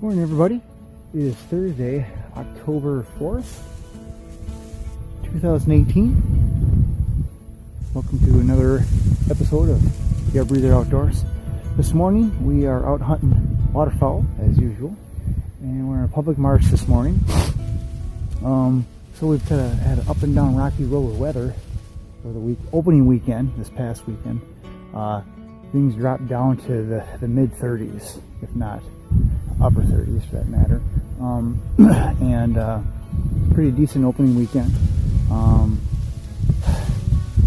Morning everybody, it is Thursday, October 4th, 2018. Welcome to another episode of the Breather Outdoors. This morning we are out hunting waterfowl as usual, and we're on a public marsh this morning. So we've kind of had an up and down rocky road of weather for the opening weekend, this past weekend. Things dropped down to the mid 30s, if not upper 30s for that matter, and pretty decent opening weekend.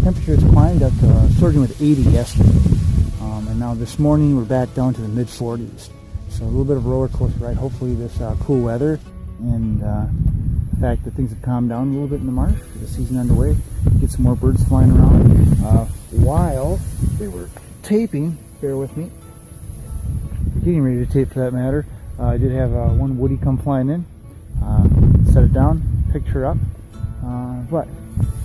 Temperatures climbed up to starting with 80 yesterday, and now this morning we're back down to the mid 40s. So a little bit of a roller coaster ride. Hopefully this cool weather and the fact that things have calmed down a little bit in the marsh, the season underway, get some more birds flying around. While they were taping, bear with me, getting ready to tape for that matter, I did have one woody come flying in, set it down, picked her up, but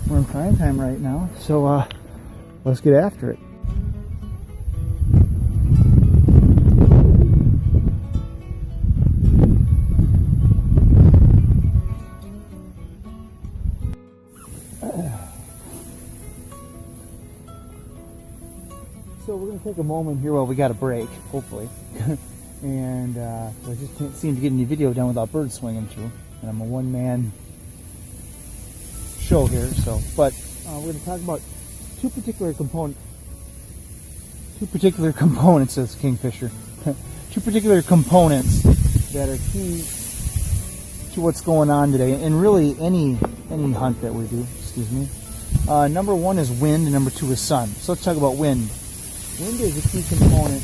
we're in prime time right now, so let's get after it. So we're going to take a moment here while we got a break, hopefully. And I just can't seem to get any video done without birds swinging through. And I'm a one-man show here, so. But we're going to talk about two particular components, says Kingfisher. Two particular components that are key to what's going on today, and really any hunt that we do. Excuse me. Number one is wind, and number two is sun. So let's talk about wind. Wind is a key component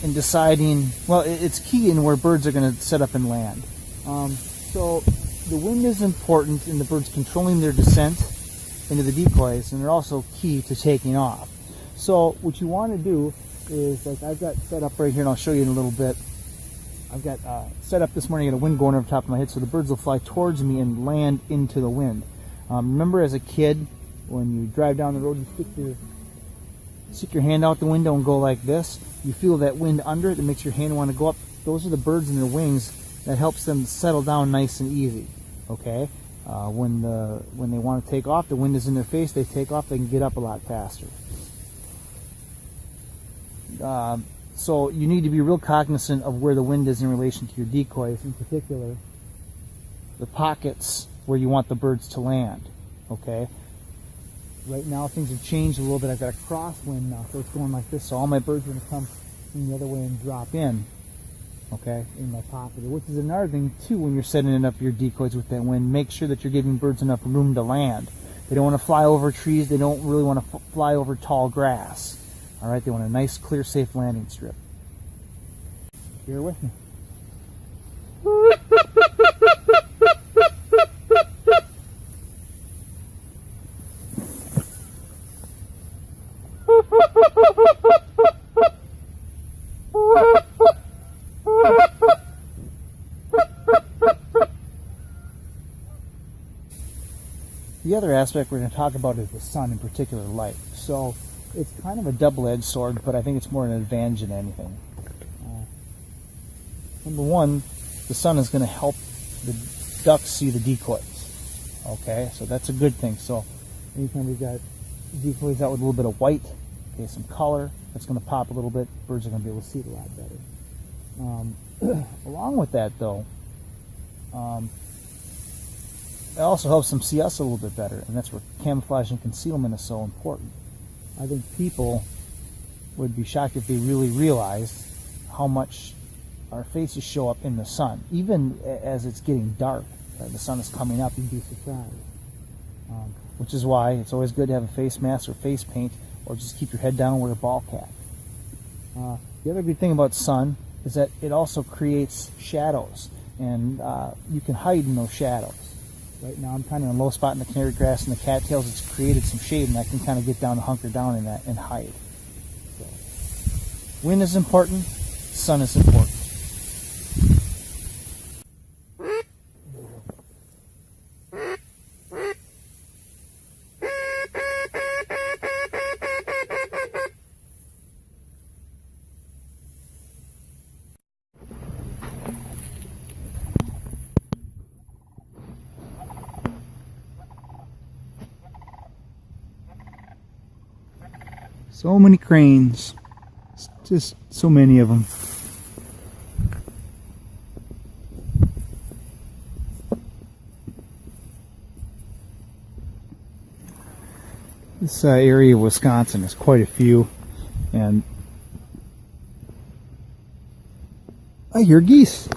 in deciding, well, it's key in where birds are going to set up and land. So the wind is important in the birds controlling their descent into the decoys, and they're also key to taking off. So what you want to do is, like I've got set up right here, and I'll show you in a little bit. I've got set up this morning, I got a wind going over the top of my head, so the birds will fly towards me and land into the wind. Remember as a kid, when you drive down the road, you stick your hand out the window and go like this. You feel that wind under it that makes your hand want to go up. Those are the birds and their wings that helps them settle down nice and easy. Okay, when they want to take off, the wind is in their face. They take off. They can get up a lot faster. So you need to be real cognizant of where the wind is in relation to your decoys, in particular the pockets where you want the birds to land. Okay. Right now things have changed a little bit. I've got a crosswind now, so it's going like this. So all my birds are going to come in the other way and drop in, okay, in my pocket. Which is another thing too, when you're setting up your decoys with that wind, make sure that you're giving birds enough room to land. They don't want to fly over trees. They don't really want to fly over tall grass. All right, they want a nice, clear, safe landing strip. Bear with me. The other aspect we're going to talk about is the sun, in particular light. So it's kind of a double-edged sword, but I think it's more an advantage than anything. Number one, the sun is going to help the ducks see the decoys. Okay, so that's a good thing. So anytime we've got decoys out with a little bit of white, okay, some color, that's going to pop a little bit. Birds are going to be able to see it a lot better. Along with that, though, it also helps them see us a little bit better, and that's where camouflage and concealment is so important. I think people would be shocked if they really realized how much our faces show up in the sun. Even as it's getting dark, the sun is coming up, you'd be surprised. Which is why it's always good to have a face mask or face paint, or just keep your head down and wear a ball cap. The other good thing about sun is that it also creates shadows, and you can hide in those shadows. Right now I'm kind of in a low spot in the canary grass and the cattails. It's created some shade, and I can kind of get down and hunker down in that and hide. So, wind is important, sun is important. So many cranes. Just so many of them. This area of Wisconsin has quite a few, and I hear geese.